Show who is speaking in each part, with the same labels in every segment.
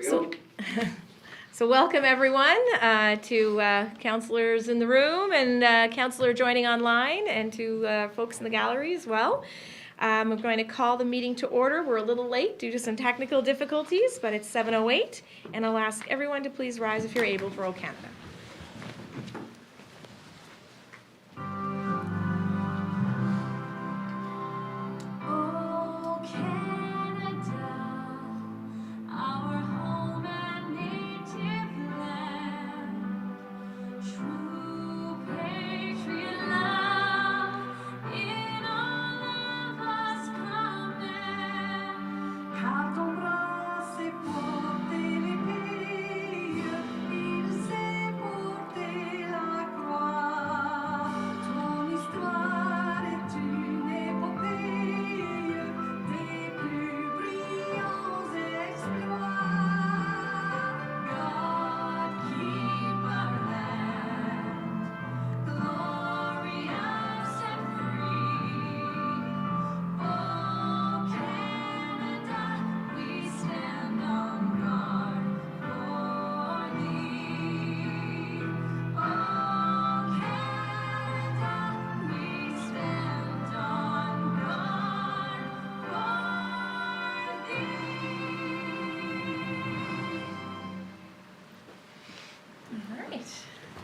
Speaker 1: So, so welcome everyone to counselors in the room and counselor joining online, and to folks in the gallery as well. I'm going to call the meeting to order. We're a little late due to some technical difficulties, but it's 7:08, and I'll ask everyone to please rise if you're able for O Canada.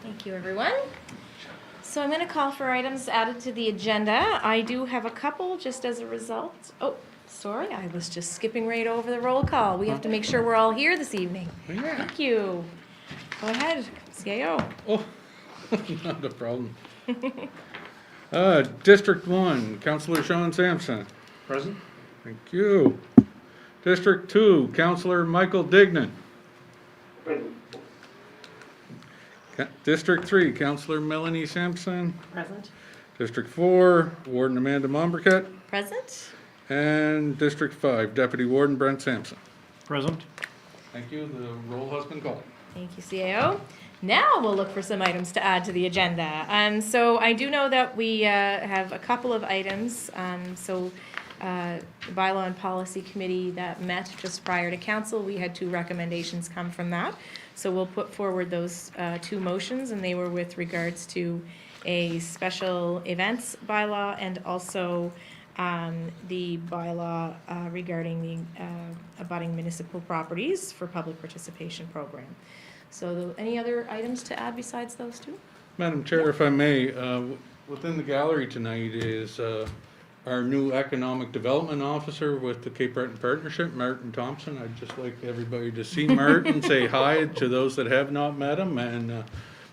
Speaker 1: Thank you, everyone. So I'm going to call for items added to the agenda. I do have a couple just as a result. Oh, sorry, I was just skipping right over the roll call. We have to make sure we're all here this evening.
Speaker 2: Yeah.
Speaker 1: Thank you. Go ahead, CAO.
Speaker 2: Oh, not a problem. District 1, Councillor Sean Sampson.
Speaker 3: Present.
Speaker 2: Thank you. District 2, Councillor Michael Dignan.
Speaker 3: Present.
Speaker 2: District 3, Councillor Melanie Sampson.
Speaker 1: Present.
Speaker 2: District 4, Warden Amanda Mombriket.
Speaker 1: Present.
Speaker 2: And District 5, Deputy Warden Brent Sampson.
Speaker 3: Present.
Speaker 2: Thank you. The roll has been called.
Speaker 1: Thank you, CAO. Now we'll look for some items to add to the agenda. So I do know that we have a couple of items. The Bylaw and Policy Committee that met just prior to council, we had 2 recommendations come from that. So we'll put forward those 2 motions, and they were with regards to a special events bylaw and also the bylaw regarding the abutting municipal properties for public participation program. So any other items to add besides those 2?
Speaker 2: Madam Chair, if I may, within the gallery tonight is our new Economic Development Officer with the Cape Breton Partnership, Martin Thompson. I'd just like everybody to see Martin, say hi to those that have not met him. And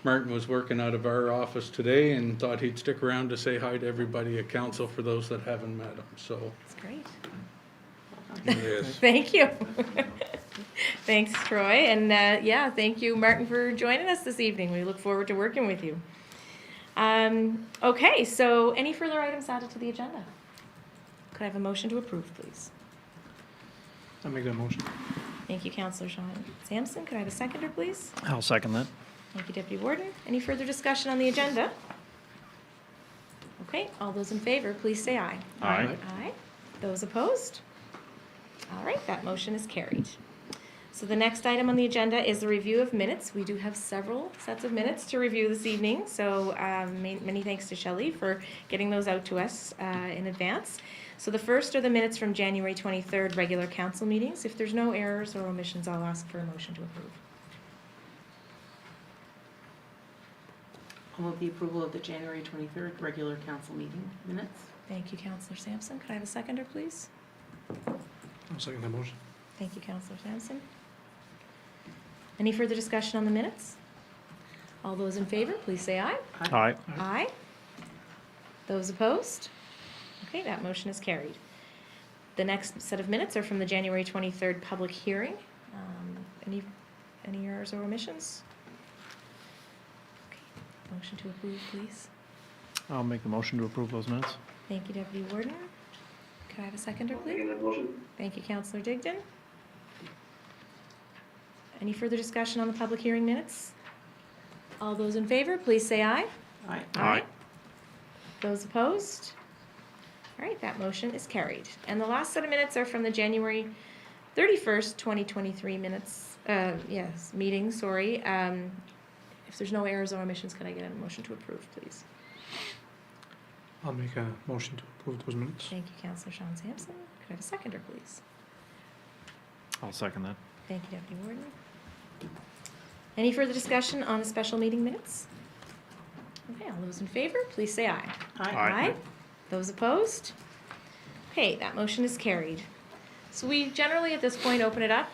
Speaker 2: Martin was working out of our office today and thought he'd stick around to say hi to everybody at council for those that haven't met him. So
Speaker 1: That's great.
Speaker 2: it is.
Speaker 1: Thank you. Thanks, Troy. And yeah, thank you, Martin, for joining us this evening. We look forward to working with you. Okay, so any further items added to the agenda? Could I have a motion to approve, please?
Speaker 3: I'll make that motion.
Speaker 1: Thank you, Councillor Sean Sampson. Could I have a seconder, please?
Speaker 3: I'll second that.
Speaker 1: Thank you, Deputy Warden. Any further discussion on the agenda? Okay, all those in favor, please say aye.
Speaker 3: Aye.
Speaker 1: Aye. Those opposed? All right, that motion is carried. So the next item on the agenda is the review of minutes. We do have several sets of minutes to review this evening, so many thanks to Shelley for getting those out to us in advance. So the first are the minutes from January 23rd regular council meetings. If there's no errors or omissions, I'll ask for a motion to approve.
Speaker 4: I'll move the approval of the January 23rd regular council meeting minutes.
Speaker 1: Thank you, Councillor Sampson. Could I have a seconder, please?
Speaker 3: I'll second that motion.
Speaker 1: Thank you, Councillor Sampson. Any further discussion on the minutes? All those in favor, please say aye.
Speaker 3: Aye.
Speaker 1: Aye. Those opposed? Okay, that motion is carried. The next set of minutes are from the January 23rd public hearing. Any errors or omissions? Okay, motion to approve, please.
Speaker 3: I'll make the motion to approve those minutes.
Speaker 1: Thank you, Deputy Warden. Could I have a seconder, please?
Speaker 3: Second that motion.
Speaker 1: Thank you, Councillor Digdon. Any further discussion on the public hearing minutes? All those in favor, please say aye.
Speaker 4: Aye.
Speaker 3: Aye.
Speaker 1: Those opposed? All right, that motion is carried. And the last set of minutes are from the January 31st, 2023 meeting, sorry. If there's no errors or omissions, can I get a motion to approve, please?
Speaker 3: I'll make a motion to approve those minutes.
Speaker 1: Thank you, Councillor Sean Sampson. Could I have a seconder, please?
Speaker 3: I'll second that.
Speaker 1: Thank you, Deputy Warden. Any further discussion on the special meeting minutes? Okay, all those in favor, please say aye.
Speaker 3: Aye.
Speaker 1: Those opposed? Okay, that motion is carried. So we generally at this point open it up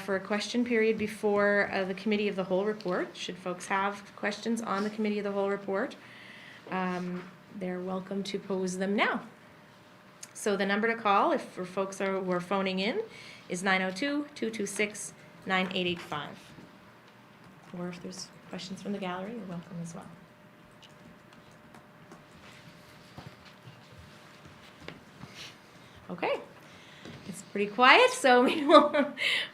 Speaker 1: for a question period before the Committee of the Whole report. Should folks have questions on the Committee of the Whole report, they're welcome to pose them now. So the number to call if for folks who are phoning in is 902-226-9885. Or if there's questions from the gallery, you're welcome as well. Okay, it's pretty quiet, so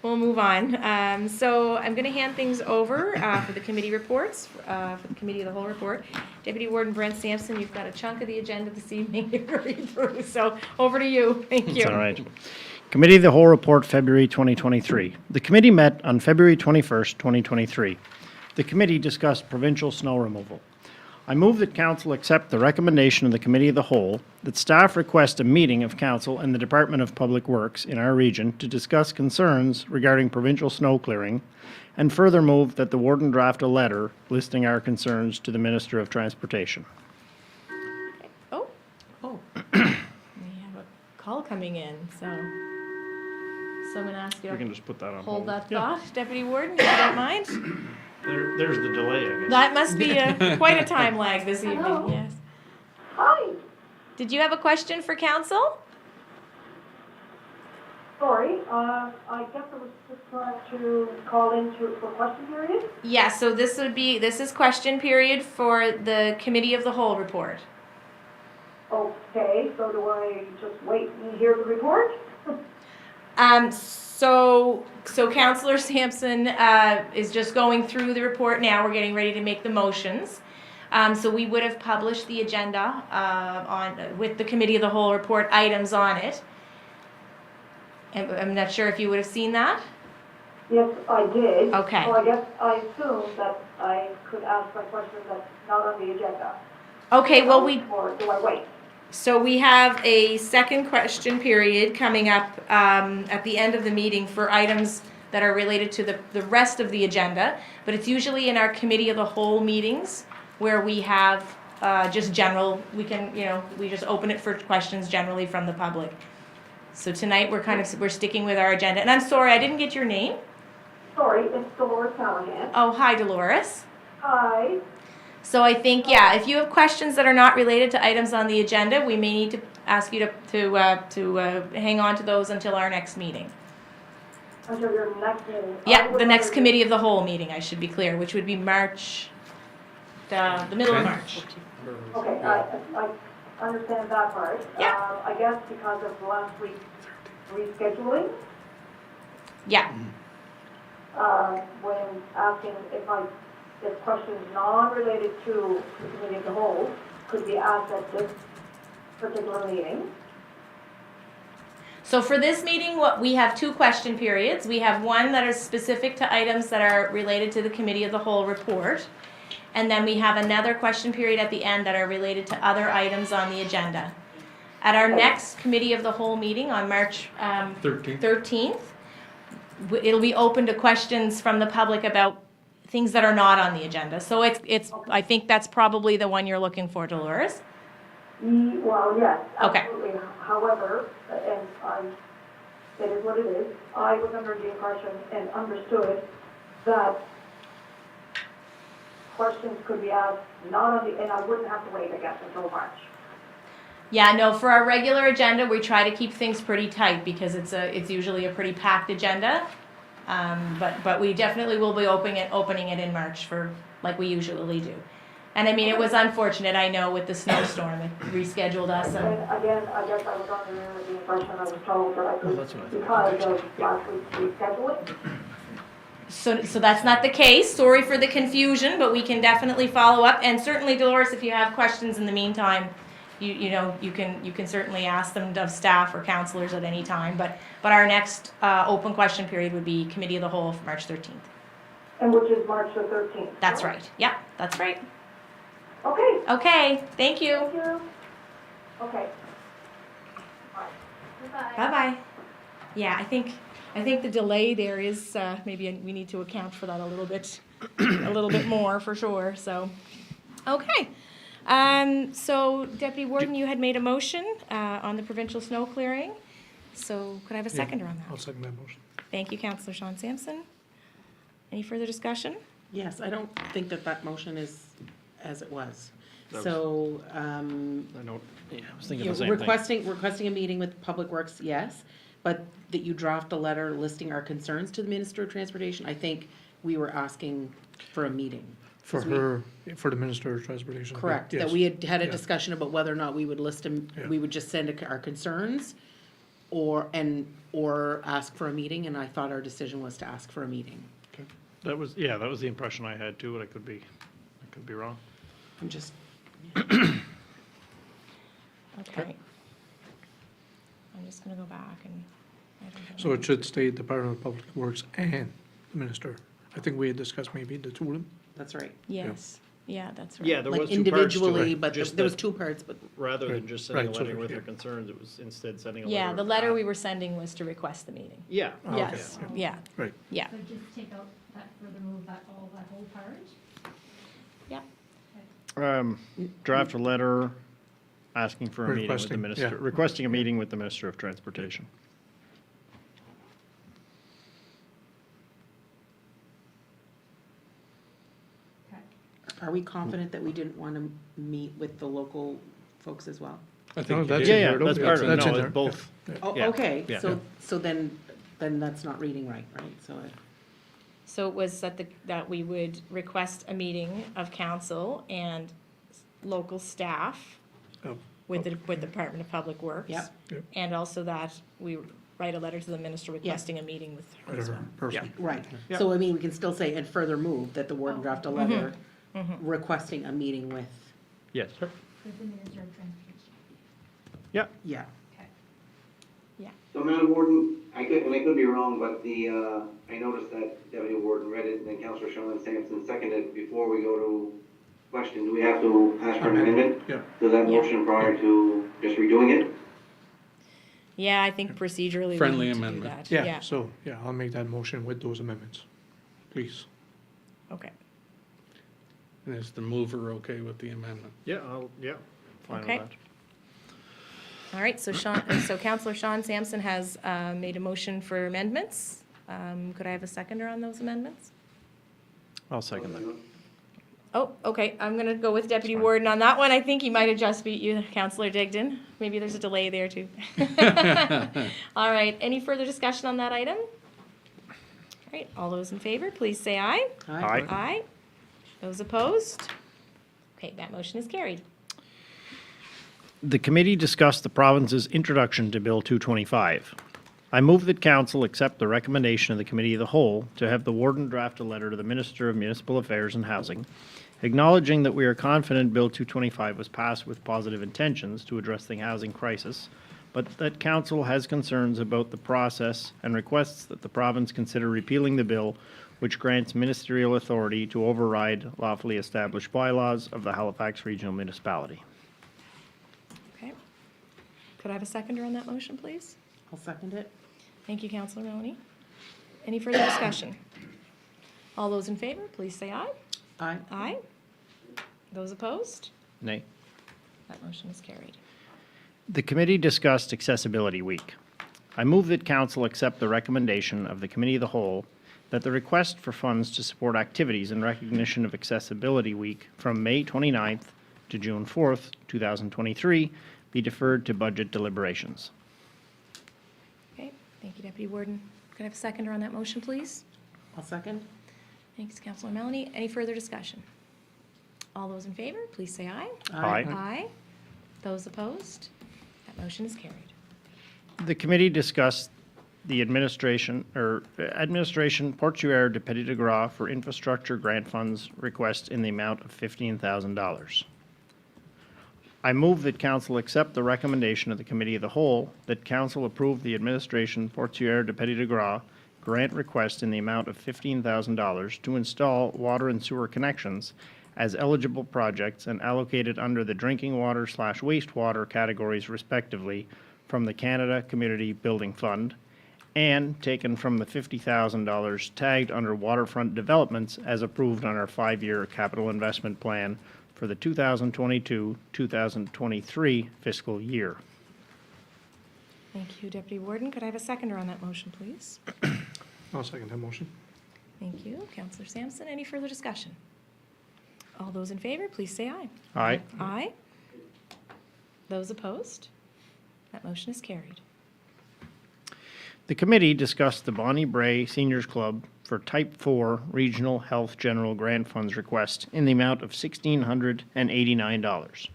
Speaker 1: we'll move on. So I'm going to hand things over for the committee reports, for the Committee of the Whole report. Deputy Warden Brent Sampson, you've got a chunk of the agenda this evening to read through, so over to you. Thank you.
Speaker 5: That's all right. Committee of the Whole report, February 2023. The committee met on February 21st, 2023. The committee discussed provincial snow removal. I move that Council accept the recommendation of the Committee of the Whole that staff request a meeting of Council and the Department of Public Works in our region to discuss concerns regarding provincial snow clearing, and further move that the Warden draft a letter listing our concerns to the Minister of Transportation.
Speaker 1: Oh,
Speaker 4: Oh,
Speaker 1: we have a call coming in, so I'm going to ask you
Speaker 5: We
Speaker 1: to
Speaker 5: can just put that on
Speaker 1: hold
Speaker 5: hold.
Speaker 1: that thought. Deputy Warden, if you don't mind.
Speaker 5: There's the delay, I guess.
Speaker 1: That must be quite a time lag this evening,
Speaker 6: Hello.
Speaker 1: yes.
Speaker 6: Hi,
Speaker 1: Did you have a question for Council?
Speaker 6: sorry, I guess I was just trying to call for question period.
Speaker 1: Yeah, so this is question period for the Committee of the Whole report.
Speaker 6: Okay, so do I just wait and hear the report?
Speaker 1: So Councillor Sampson is just going through the report now. We're getting ready to make the motions. So we would have published the agenda with the Committee of the Whole report items on it. And I'm not sure if you would have seen that.
Speaker 6: Yes, I did.
Speaker 1: Okay.
Speaker 6: So I guess I assume that I could ask my question that's not on the agenda.
Speaker 1: Okay, well,
Speaker 6: Or do I wait?
Speaker 1: So we have a second question period coming up at the end of the meeting for items that are related to the rest of the agenda, but it's usually in our Committee of the Whole meetings where we have just general, we just open it for questions generally from the public. So tonight we're sticking with our agenda. And I'm sorry, I didn't get your name.
Speaker 6: Sorry, it's Dolores Callahan.
Speaker 1: Oh, hi, Dolores.
Speaker 6: Hi.
Speaker 1: So I think, yeah, if you have questions that are not related to items on the agenda, we may need to ask you to hang on to those until our next meeting.
Speaker 6: Until your next meeting.
Speaker 1: Yeah, the next Committee of the Whole meeting, I should be clear, which would be March, the middle of March.
Speaker 6: Okay, I understand that part.
Speaker 1: Yeah.
Speaker 6: I guess because of last week's rescheduling,
Speaker 1: Yeah,
Speaker 6: when asking if questions non-related to the Committee of the Whole could be asked at this particular meeting.
Speaker 1: so for this meeting, we have two question periods. We have one that is specific to items that are related to the Committee of the Whole report. And then we have another question period at the end that are related to other items on the agenda. At our next Committee of the Whole meeting on March 13th, it'll be open to questions from the public about things that are not on the agenda. So it's I think that's probably the one you're looking for, Dolores.
Speaker 6: Well, yes,
Speaker 1: Okay.
Speaker 6: absolutely. However, and it is what it is, I was under the impression and understood that questions could be asked not on and I wouldn't have to wait, I guess, until March.
Speaker 1: Yeah, no, for our regular agenda, we try to keep things pretty tight because it's usually a pretty packed agenda. But we definitely will be opening it in March for like we usually do. And I mean, it was unfortunate, I know, with the snowstorm, it rescheduled us.
Speaker 6: And again, I guess I was under the impression I was told that I could,
Speaker 3: that's what I
Speaker 6: because of last week's rescheduling.
Speaker 1: So that's not the case. Sorry for the confusion, but we can definitely follow up. And certainly, Dolores, if you have questions in the meantime, you know, you can certainly ask them of staff or counselors at any time, but our next open question period would be Committee of the Whole for March 13th.
Speaker 6: And which is March the 13th.
Speaker 1: That's
Speaker 6: correct?
Speaker 1: right. Yeah, that's right.
Speaker 6: Okay,
Speaker 1: Okay, thank you.
Speaker 6: thank you. Okay.
Speaker 1: Bye-bye. Yeah, I think the delay there is, maybe we need to account for that a little bit more for sure, so. Okay. So Deputy Warden, you had made a motion, on the provincial snow clearing. So could I have a seconder on
Speaker 3: I'll
Speaker 1: that?
Speaker 3: second that motion.
Speaker 1: Thank you, Councillor Sean Sampson. Any further discussion?
Speaker 4: Yes, I don't think that motion is as it was.
Speaker 5: That was-
Speaker 4: So,
Speaker 5: I don't, yeah, I was thinking
Speaker 4: you're
Speaker 5: the same thing.
Speaker 4: requesting a meeting with Public Works, yes, but that you draft a letter listing our concerns to the Minister of Transportation, I think we were asking for a meeting.
Speaker 3: For
Speaker 4: 'Cause we-
Speaker 3: her, for the Minister of Transportation.
Speaker 4: Correct, that
Speaker 3: yes.
Speaker 4: we had a
Speaker 3: Yeah.
Speaker 4: discussion about whether or not we would list them,
Speaker 3: Yeah.
Speaker 4: we would just send our concerns or ask for a meeting, and I thought our decision was to ask for a meeting.
Speaker 5: That was, yeah, that was the impression I had too, but I could be wrong.
Speaker 4: I'm just,
Speaker 1: Okay. I'm just gonna go back and. I don't have
Speaker 3: So
Speaker 1: my-
Speaker 3: it should state Department of Public Works and the Minister. I think we had discussed maybe the two of them.
Speaker 4: that's right.
Speaker 1: Yes, yeah, that's right.
Speaker 5: Yeah, there
Speaker 4: Like
Speaker 5: was two parts to
Speaker 4: individually,
Speaker 5: it.
Speaker 4: but
Speaker 5: Just
Speaker 4: there was
Speaker 5: that
Speaker 4: two parts, but
Speaker 5: rather than
Speaker 3: Right,
Speaker 5: just sending a
Speaker 3: right, so
Speaker 5: letter with
Speaker 3: yeah.
Speaker 5: your concerns, it was instead sending a letter.
Speaker 1: Yeah, the letter we were sending was to request the meeting.
Speaker 5: Yeah.
Speaker 3: okay,
Speaker 1: Yes, yeah,
Speaker 3: Right.
Speaker 1: yeah,
Speaker 7: So just take out that, further move that, all that whole part?
Speaker 1: yeah.
Speaker 5: Draft a letter asking for a meeting with the
Speaker 3: Requesting,
Speaker 5: minister,
Speaker 3: yeah.
Speaker 5: requesting a meeting with the Minister of Transportation.
Speaker 7: Okay.
Speaker 4: are we confident that we didn't want to meet with the local folks as well?
Speaker 2: I
Speaker 3: No,
Speaker 2: think you
Speaker 3: that's
Speaker 2: did.
Speaker 3: in
Speaker 5: Yeah,
Speaker 3: there,
Speaker 5: yeah, that's
Speaker 3: though.
Speaker 5: part of it.
Speaker 3: That's in
Speaker 5: No,
Speaker 3: there,
Speaker 5: it's both.
Speaker 4: Oh,
Speaker 5: Yeah,
Speaker 4: okay,
Speaker 5: yeah.
Speaker 4: so then that's not reading right, so
Speaker 1: So it was that we would request a meeting of council and local staff
Speaker 3: Oh,
Speaker 1: with the Department of Public Works.
Speaker 4: Yep.
Speaker 3: Yep.
Speaker 1: And also that we write a letter to the minister requesting a meeting with her as well.
Speaker 3: Her person.
Speaker 4: Right,
Speaker 5: Yeah.
Speaker 4: so I mean, we can still say, and further move, that the warden draft a letter
Speaker 1: Mm-hmm.
Speaker 4: requesting a meeting with,
Speaker 5: Yes.
Speaker 7: With the Minister of Transportation.
Speaker 5: Yeah.
Speaker 4: yeah.
Speaker 7: Okay.
Speaker 8: So, Madam Warden, I could be wrong, but I noticed that Deputy Warden read it, and then Councillor Sean Sampson seconded. Before we go to question, do we have to ask for an amendment
Speaker 3: Yeah.
Speaker 8: to that
Speaker 1: Yeah.
Speaker 8: motion prior to just redoing it?
Speaker 1: Yeah, I think procedurally we
Speaker 2: Friendly
Speaker 1: need to do
Speaker 2: amendment.
Speaker 1: that.
Speaker 3: Yeah, so, yeah, I'll make that motion with those amendments, please.
Speaker 1: Okay,
Speaker 2: And is the mover okay with the amendment?
Speaker 5: Yeah, fine with
Speaker 1: Okay.
Speaker 5: that.
Speaker 1: all right, so Councillor Sean Sampson has made a motion for amendments. Could I have a seconder on those amendments?
Speaker 5: I'll second that.
Speaker 1: Oh, okay, I'm gonna go with Deputy Warden on that one. I think he might have just beat you, Councillor Digdon. Maybe there's a delay there too. All right, any further discussion on that item? All right, all those in favor, please say aye.
Speaker 5: Aye.
Speaker 1: Aye. Those opposed? Okay, that motion is carried.
Speaker 5: The committee discussed the province's introduction to Bill 225. I move that council accept the recommendation of the Committee of the Whole to have the warden draft a letter to the Minister of Municipal Affairs and Housing, acknowledging that we are confident Bill 225 was passed with positive intentions to address the housing crisis, but that council has concerns about the process and requests that the province consider repealing the bill, which grants ministerial authority to override lawfully established bylaws of the Halifax Regional Municipality.
Speaker 1: Okay. Could I have a seconder on that motion, please?
Speaker 4: I'll second it.
Speaker 1: Thank you, Councillor Maloney. Any further discussion? All those in favor, please say aye.
Speaker 4: Aye.
Speaker 1: Aye. Those opposed?
Speaker 5: Nay.
Speaker 1: That motion is carried.
Speaker 5: The committee discussed Accessibility Week. I move that council accept the recommendation of the Committee of the Whole that the request for funds to support activities in recognition of Accessibility Week from May 29th to June 4th, 2023 be deferred to budget deliberations.
Speaker 1: Okay, thank you, Deputy Warden. Could I have a seconder on that motion, please?
Speaker 4: I'll second.
Speaker 1: Thanks, Councillor Melanie. Any further discussion? All those in favor, please say aye.
Speaker 5: Aye.
Speaker 1: Aye. Those opposed? That motion is carried.
Speaker 5: The committee discussed the administration Portuaire de Petit de Gras for infrastructure grant funds request in the amount of $15,000. I move that council accept the recommendation of the Committee of the Whole that council approve the administration Portuaire de Petit de Gras grant request in the amount of $15,000 to install water and sewer connections as eligible projects and allocated under the drinking water/wastewater categories respectively from the Canada Community Building Fund and taken from the $50,000 tagged under waterfront developments as approved on our 5-year capital investment plan for the 2022-2023 fiscal year.
Speaker 1: Thank you, Deputy Warden. Could I have a seconder on that motion, please?
Speaker 3: I'll second that motion.
Speaker 1: Thank you. Councillor Sampson, any further discussion? All those in favor, please say aye.
Speaker 5: Aye.
Speaker 1: Aye. Those opposed? That motion is carried.
Speaker 5: The committee discussed the Bonnie Bray Seniors Club for Type 4 Regional Health General Grant Funds request in the amount of $1,689.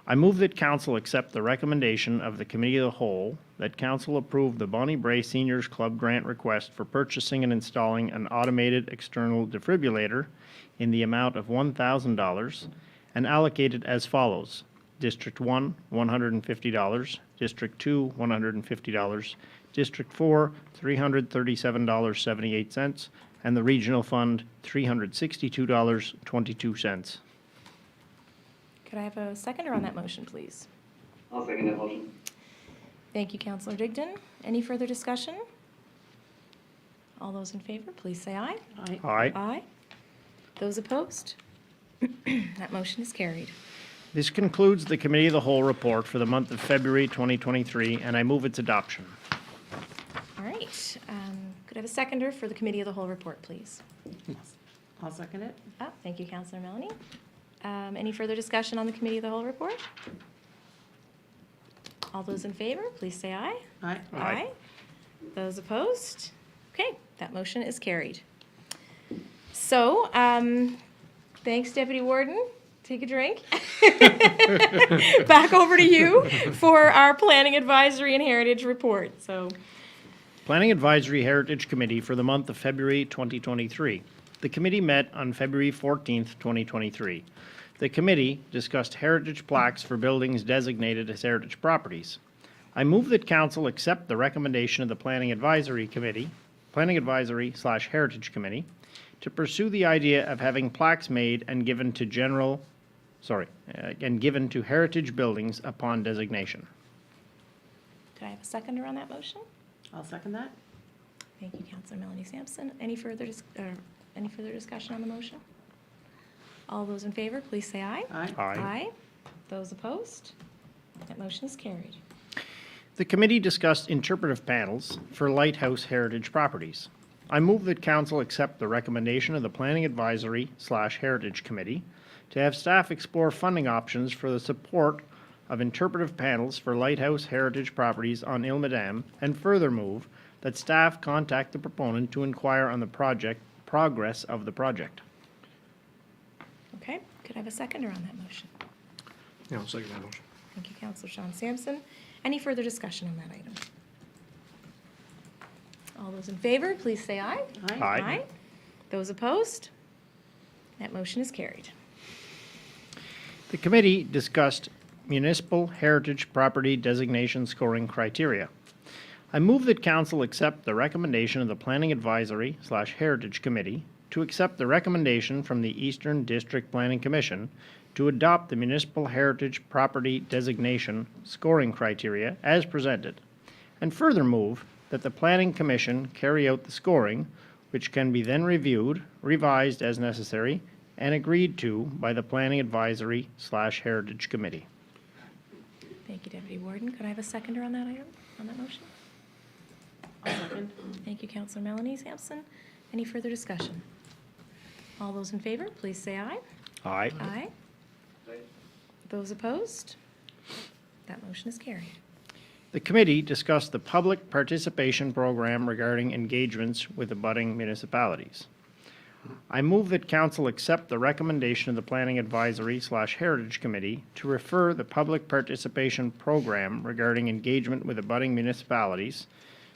Speaker 5: I move that council accept the recommendation of the Committee of the Whole that council approve the Bonnie Bray Seniors Club grant request for purchasing and installing an automated external defibrillator in the amount of $1,000 and allocated as follows. District 1, $150, District 2, $150, District 4, $337.78, and the Regional Fund, $362.22.
Speaker 1: Could I have a seconder on that motion, please?
Speaker 8: I'll second that motion.
Speaker 1: Thank you, Councillor Digdon. Any further discussion? All those in favor, please say aye.
Speaker 4: Aye.
Speaker 5: Aye.
Speaker 1: Aye. Those opposed? That motion is carried.
Speaker 5: This concludes the Committee of the Whole report for the month of February 2023, and I move its adoption.
Speaker 1: All right. Could I have a seconder for the Committee of the Whole report, please?
Speaker 4: I'll second it.
Speaker 1: Thank you, Councillor Melanie. Any further discussion on the Committee of the Whole report? All those in favor, please say aye.
Speaker 4: Aye.
Speaker 5: Aye.
Speaker 1: Those opposed? Okay, that motion is carried. So, thanks, Deputy Warden. Take a drink. Back over to you for our Planning Advisory and Heritage report. So,
Speaker 5: Planning Advisory Heritage Committee for the month of February 2023. The committee met on February 14th, 2023. The committee discussed heritage plaques for buildings designated as heritage properties. I move that council accept the recommendation of the Planning Advisory /Heritage Committee to pursue the idea of having plaques made and given to heritage buildings upon designation.
Speaker 1: could I have a seconder on that motion?
Speaker 4: I'll second that.
Speaker 1: Thank you, Councillor Melanie Sampson. Any further discussion on the motion? All those in favor, please say aye.
Speaker 4: Aye.
Speaker 5: Aye.
Speaker 1: Those opposed? That motion is carried.
Speaker 5: The committee discussed interpretive panels for lighthouse heritage properties. I move that council accept the recommendation of the Planning Advisory /Heritage Committee to have staff explore funding options for the support of interpretive panels for lighthouse heritage properties on Ile Madame, and further move that staff contact the proponent to inquire on the progress of the project.
Speaker 1: Okay, could I have a seconder on that motion?
Speaker 3: Yeah, I'll second that motion.
Speaker 1: Thank you, Councillor Sean Sampson. Any further discussion on that item? All those in favor, please say aye.
Speaker 5: Aye.
Speaker 1: Those opposed? That motion is carried.
Speaker 5: The committee discussed municipal heritage property designation scoring criteria. I move that council accept the recommendation of the Planning Advisory /Heritage Committee to accept the recommendation from the Eastern District Planning Commission to adopt the municipal heritage property designation scoring criteria as presented, and further move that the Planning Commission carry out the scoring, which can be then reviewed, revised as necessary, and agreed to by the Planning Advisory /Heritage Committee.
Speaker 1: Thank you, Deputy Warden. Could I have a seconder on that item, on that motion?
Speaker 4: I'll second.
Speaker 1: Thank you, Councillor Melanie Sampson. Any further discussion? All those in favor, please say aye.
Speaker 5: Aye.
Speaker 1: Aye. Those opposed? That motion is carried.
Speaker 5: The committee discussed the public participation program regarding engagements with abutting municipalities. I move that council accept the recommendation of the Planning Advisory /Heritage Committee to refer the public participation program regarding engagement with abutting municipalities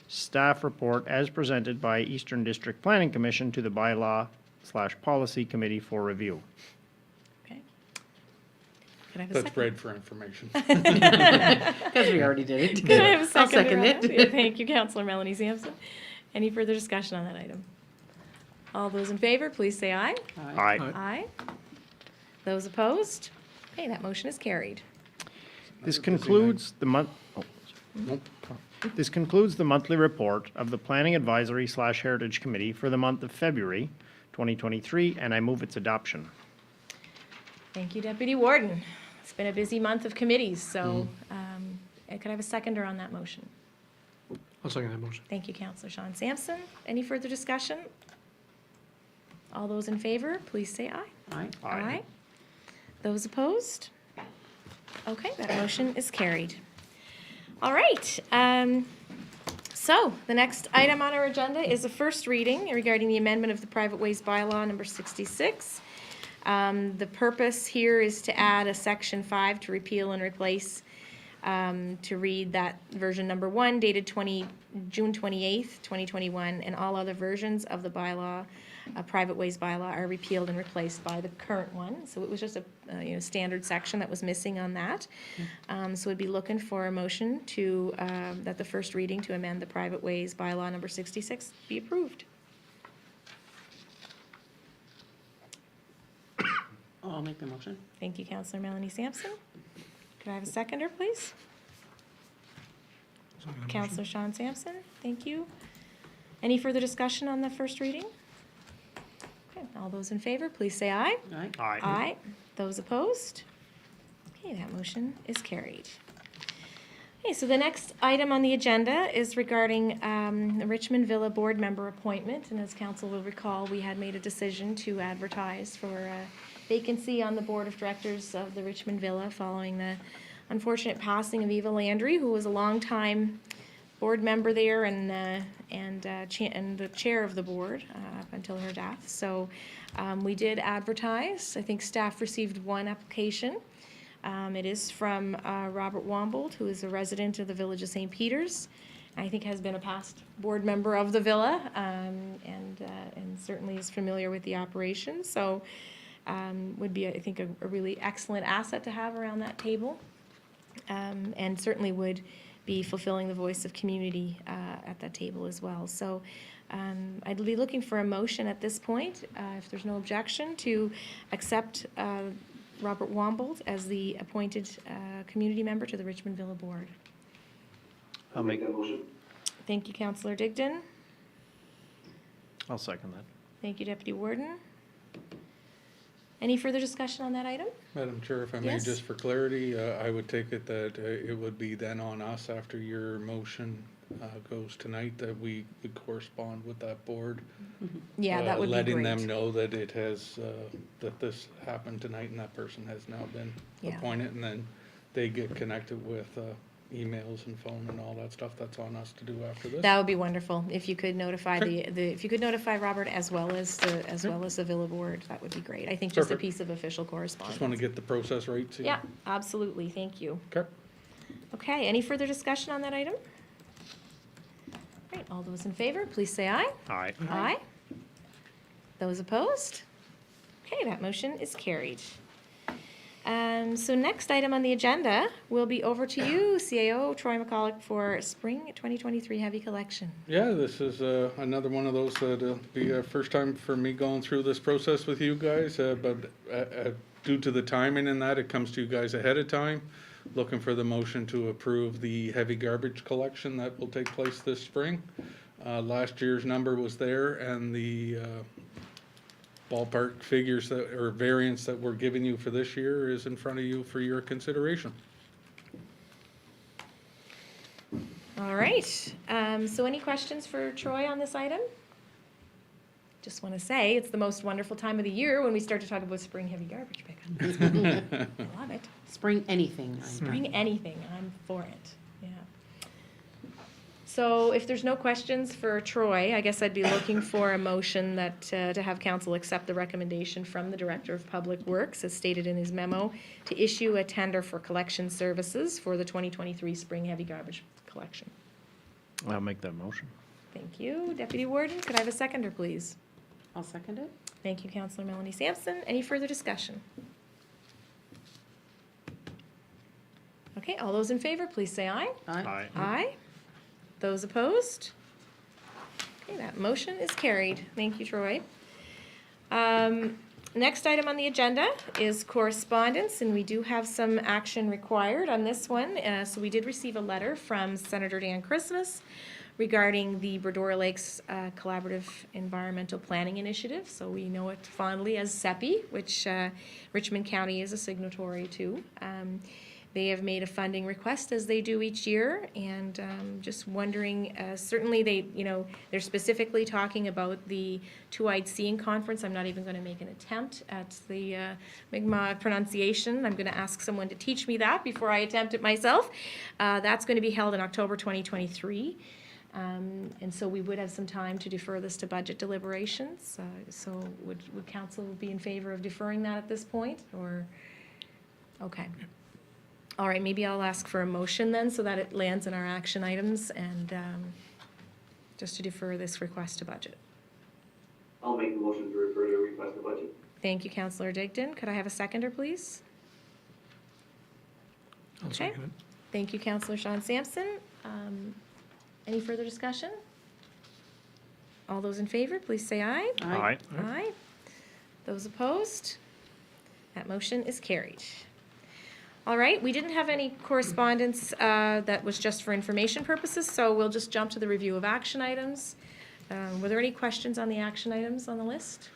Speaker 5: staff report as presented by Eastern District Planning Commission to the Bylaw/Policy Committee for review.
Speaker 1: Okay. Could I have a
Speaker 2: That's
Speaker 1: second?
Speaker 2: bread for information.
Speaker 4: Because we already did it.
Speaker 1: Could I have a
Speaker 4: I'll
Speaker 1: seconder
Speaker 4: second
Speaker 1: on
Speaker 4: it.
Speaker 1: that? Yeah, thank you, Councillor Melanie Sampson. Any further discussion on that item? All those in favor, please say aye.
Speaker 5: Aye.
Speaker 1: Aye. Those opposed? Okay, that motion is carried.
Speaker 5: This
Speaker 2: Another busy
Speaker 5: concludes the month,
Speaker 2: Nope.
Speaker 5: this concludes the monthly report of the Planning Advisory / Heritage Committee for the month of February 2023, and I move its adoption.
Speaker 1: Thank you, Deputy Warden. It's been a busy month of committees, so could I have a seconder on that motion?
Speaker 3: I'll second that motion.
Speaker 1: Thank you, Councillor Sean Sampson. Any further discussion? All those in favor, please say aye.
Speaker 4: Aye.
Speaker 1: Those opposed? Okay, that motion is carried. All right, so the next item on our agenda is a first reading regarding the amendment of the Private Ways Bylaw number 66. The purpose here is to add a section 5 to repeal and replace, to read that version number 1 dated June 28th, 2021, and all other versions of the bylaw, Private Ways Bylaw, are repealed and replaced by the current one. So it was just a standard section that was missing on that. So we'd be looking for a motion to, that the first reading to amend the Private Ways Bylaw number 66 be approved.
Speaker 4: I'll make the motion.
Speaker 1: Thank you, Councillor Melanie Sampson. Could I have a seconder, please?
Speaker 3: Second that motion.
Speaker 1: Councillor Sean Sampson, thank you. Any further discussion on the first reading? Okay, all those in favor, please say aye.
Speaker 4: Aye.
Speaker 1: Aye. Those opposed? Okay, that motion is carried. Okay, so the next item on the agenda is regarding the Richmond Villa Board member appointment. And as council will recall, we had made a decision to advertise for a vacancy on the Board of Directors of the Richmond Villa following the unfortunate passing of Eva Landry, who was a longtime board member there and the chair of the board up until her death. So we did advertise. I think staff received one application. It is from Robert Wombold, who is a resident of the Village of St. Peters. I think has been a past board member of the villa and certainly is familiar with the operation. So would be, I think, a really excellent asset to have around that table, and certainly would be fulfilling the voice of community at that table as well. So I'd be looking for a motion at this point, if there's no objection, to accept Robert Wombold as the appointed community member to the Richmond Villa Board.
Speaker 8: I'll make that motion.
Speaker 1: Thank you, Councillor Digdon.
Speaker 5: I'll second that.
Speaker 1: Thank you, Deputy Warden. Any further discussion on that item?
Speaker 2: Madam Chair, if I may,
Speaker 1: Yes.
Speaker 2: just for clarity, I would take it that it would be then on us after your motion goes tonight that we would correspond with that board.
Speaker 1: Yeah, that would be great.
Speaker 2: Letting them know that it has, that this happened tonight and that person has now been
Speaker 1: Yeah.
Speaker 2: appointed, and then they get connected with emails and phone and all that stuff. That's on us to do after this.
Speaker 1: That would be wonderful. If you could notify
Speaker 2: Sure.
Speaker 1: if you could notify Robert as well as the Villa Board, that would be great. I think just a
Speaker 2: Perfect.
Speaker 1: piece of official correspondence.
Speaker 2: Just want to get the process right, see?
Speaker 1: Yeah, absolutely. Thank you.
Speaker 2: Okay.
Speaker 1: Okay, any further discussion on that item? Right, all those in favor, please say aye.
Speaker 5: Aye.
Speaker 1: Aye. Those opposed? Okay, that motion is carried. So next item on the agenda will be over to you, CAO Troy McCulloch, for spring 2023 heavy collection.
Speaker 2: Yeah, this is another one of those that'll be a first time for me going through this process with you guys, but due to the timing and that, it comes to you guys ahead of time. Looking for the motion to approve the heavy garbage collection that will take place this spring. Last year's number was there, and the ballpark figures that, or variance that we're giving you for this year is in front of you for your consideration.
Speaker 1: All right, so any questions for Troy on this item? Just want to say, it's the most wonderful time of the year when we start to talk about spring heavy garbage pickup. I love it.
Speaker 4: Spring anything.
Speaker 1: Spring anything, I'm for it, yeah. So if there's no questions for Troy, I guess I'd be looking for a motion that, to have council accept the recommendation from the Director of Public Works, as stated in his memo, to issue a tender for collection services for the 2023 spring heavy garbage collection.
Speaker 5: I'll make that motion.
Speaker 1: Thank you. Deputy Warden, could I have a seconder, please?
Speaker 4: I'll second it.
Speaker 1: Thank you, Councillor Melanie Sampson. Any further discussion? Okay, all those in favor, please say aye.
Speaker 4: Aye.
Speaker 1: Aye. Those opposed? Okay, that motion is carried. Thank you, Troy. Next item on the agenda is correspondence, and we do have some action required on this one. So we did receive a letter from Senator Dan Christmas regarding the Bredora Lakes Collaborative Environmental Planning Initiative. So we know it fondly as CEPI, which Richmond County is a signatory to. They have made a funding request, as they do each year, and just wondering, certainly they're specifically talking about the Two-Eyed Seeing Conference. I'm not even going to make an attempt at the Mi'kmaq pronunciation. I'm going to ask someone to teach me that before I attempt it myself. That's going to be held in October 2023. And so we would have some time to defer this to budget deliberations. So would council be in favor of deferring that at this point, or? Okay. All right, maybe I'll ask for a motion then, so that it lands in our action items, and just to defer this request to budget.
Speaker 8: I'll make the motion to refer to request to budget.
Speaker 1: Thank you, Councillor Digdon. Could I have a seconder, please?
Speaker 3: I'll
Speaker 1: Okay.
Speaker 3: second it.
Speaker 1: Thank you, Councillor Sean Sampson. Any further discussion? All those in favor, please say aye.
Speaker 4: Aye.
Speaker 1: Aye. Those opposed? That motion is carried. All right, we didn't have any correspondence that was just for information purposes, so we'll just jump to the review of action items. Were there any questions on the action items on the list?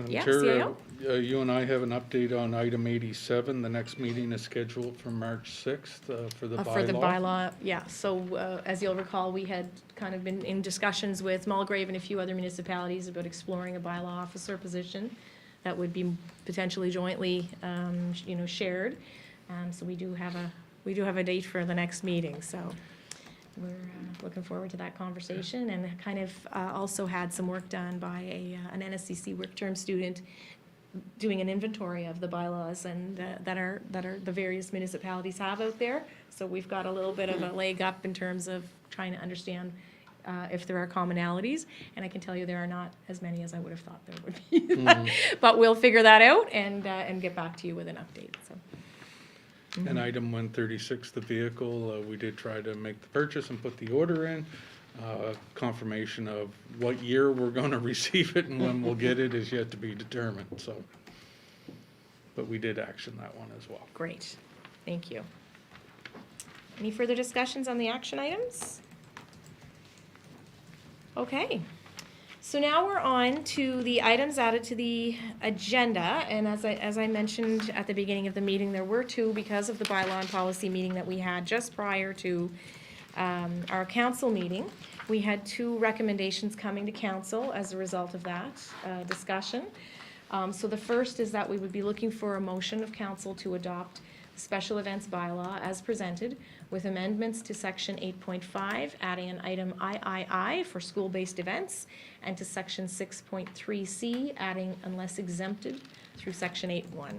Speaker 1: Yeah,
Speaker 2: Chair,
Speaker 1: CAO?
Speaker 2: you and I have an update on item 87. The next meeting is scheduled for March 6th for the bylaw.
Speaker 1: For the bylaw, yeah. So as you'll recall, we had kind of been in discussions with Mulgrave and a few other municipalities about exploring a bylaw officer position that would be potentially jointly, shared. So we do have a date for the next meeting, so we're looking forward to that conversation, and kind of also had some work done by an NSCC work term student doing an inventory of the bylaws and that are the various municipalities have out there. So we've got a little bit of a leg up in terms of trying to understand if there are commonalities, and I can tell you there are not as many as I would have thought there would be. But we'll figure that out and get back to you with an update, so.
Speaker 2: And item 136, the vehicle, we did try to make the purchase and put the order in. Confirmation of what year we're going to receive it and when we'll get it is yet to be determined, so. But we did action that one as well.
Speaker 1: Great, thank you. Any further discussions on the action items? Okay, so now we're on to the items added to the agenda, and as I mentioned at the beginning of the meeting, there were two because of the bylaw and policy meeting that we had just prior to our council meeting. We had two recommendations coming to council as a result of that discussion. So the first is that we would be looking for a motion of council to adopt the special events bylaw as presented with amendments to section 8.5, adding an item III for school-based events, and to section 6.3C, adding unless exempted through section 8.1.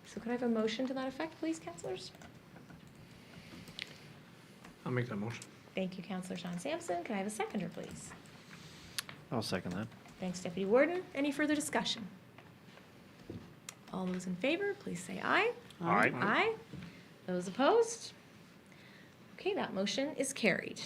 Speaker 1: So could I have a motion to that effect, please, councillors?
Speaker 3: I'll make that motion.
Speaker 1: Thank you, Councillor Sean Sampson. Can I have a seconder, please?
Speaker 5: I'll second that.
Speaker 1: Thanks, Deputy Warden. Any further discussion? All those in favor, please say aye.
Speaker 5: Aye.
Speaker 1: Aye. Those opposed? Okay, that motion is carried.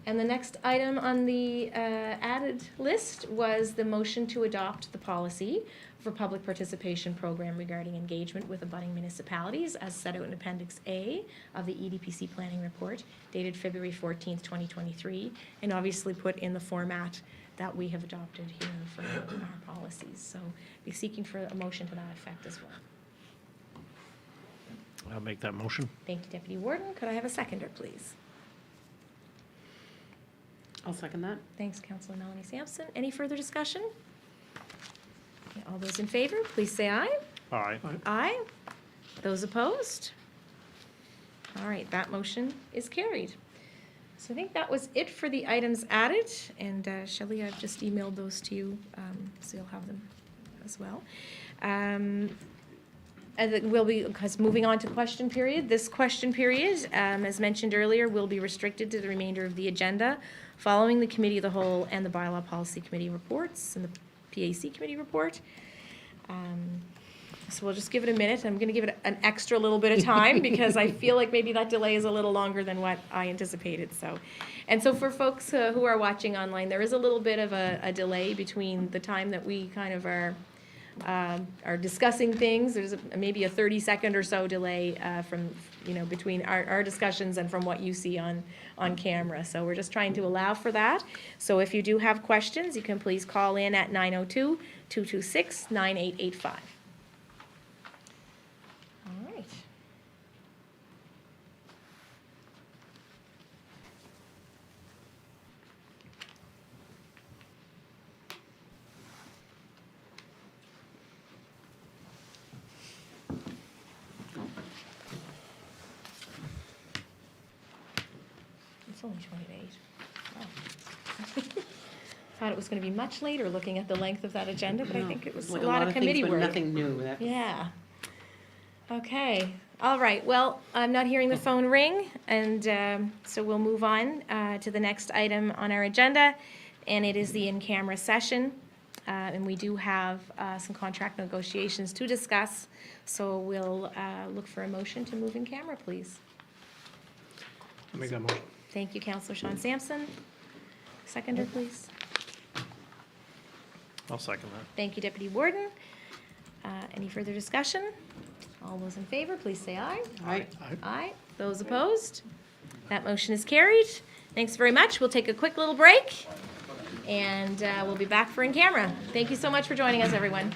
Speaker 1: And the next item on the added list was the motion to adopt the policy for public participation program regarding engagement with abutting municipalities as set out in Appendix A of the EDPC planning report dated February 14th, 2023, and obviously put in the format that we have adopted here for our policies. So be seeking for a motion to that effect as well.
Speaker 5: I'll make that motion.
Speaker 1: Thank you, Deputy Warden. Could I have a seconder, please?
Speaker 4: I'll second that.
Speaker 1: Thanks, Councillor Melanie Sampson. Any further discussion? Okay, all those in favor, please say aye.
Speaker 5: Aye.
Speaker 1: Aye. Those opposed? All right, that motion is carried. So I think that was it for the items added, and Shelley, I've just emailed those to you, so you'll have them as well. And we'll be, because moving on to question period, this question period, as mentioned earlier, will be restricted to the remainder of the agenda following the Committee of the Whole and the Bylaw Policy Committee reports and the PAC Committee report. So we'll just give it a minute. I'm going to give it an extra little bit of time because I feel like maybe that delay is a little longer than what I anticipated. So, and so for folks who are watching online, there is a little bit of a delay between the time that we kind of are discussing things. There's maybe a 30-second or so delay from, between our discussions and from what you see on camera. So we're just trying to allow for that. So if you do have questions, you can please call in at 902-226-9885. All right. It's only 28. Wow. Thought it was going to be much later, looking at the length of that agenda, but I think it was a
Speaker 4: Like
Speaker 1: lot of
Speaker 4: things,
Speaker 1: committee
Speaker 4: but
Speaker 1: work.
Speaker 4: nothing new.
Speaker 1: Yeah. Okay. All right. Well, I'm not hearing the phone ring, and so we'll move on to the next item on our agenda, and it is the in-camera session. And we do have some contract negotiations to discuss, so we'll look for a motion to move in camera, please.
Speaker 3: I'll make that motion.
Speaker 1: Thank you, Councillor Sean Sampson. Seconder, please.
Speaker 5: I'll second that.
Speaker 1: Thank you, Deputy Warden. Any further discussion? All those in favor, please say aye.
Speaker 4: Aye.
Speaker 1: Aye. Those opposed? That motion is carried. Thanks very much. We'll take a quick little break, and we'll be back for in camera. Thank you so much for joining us, everyone.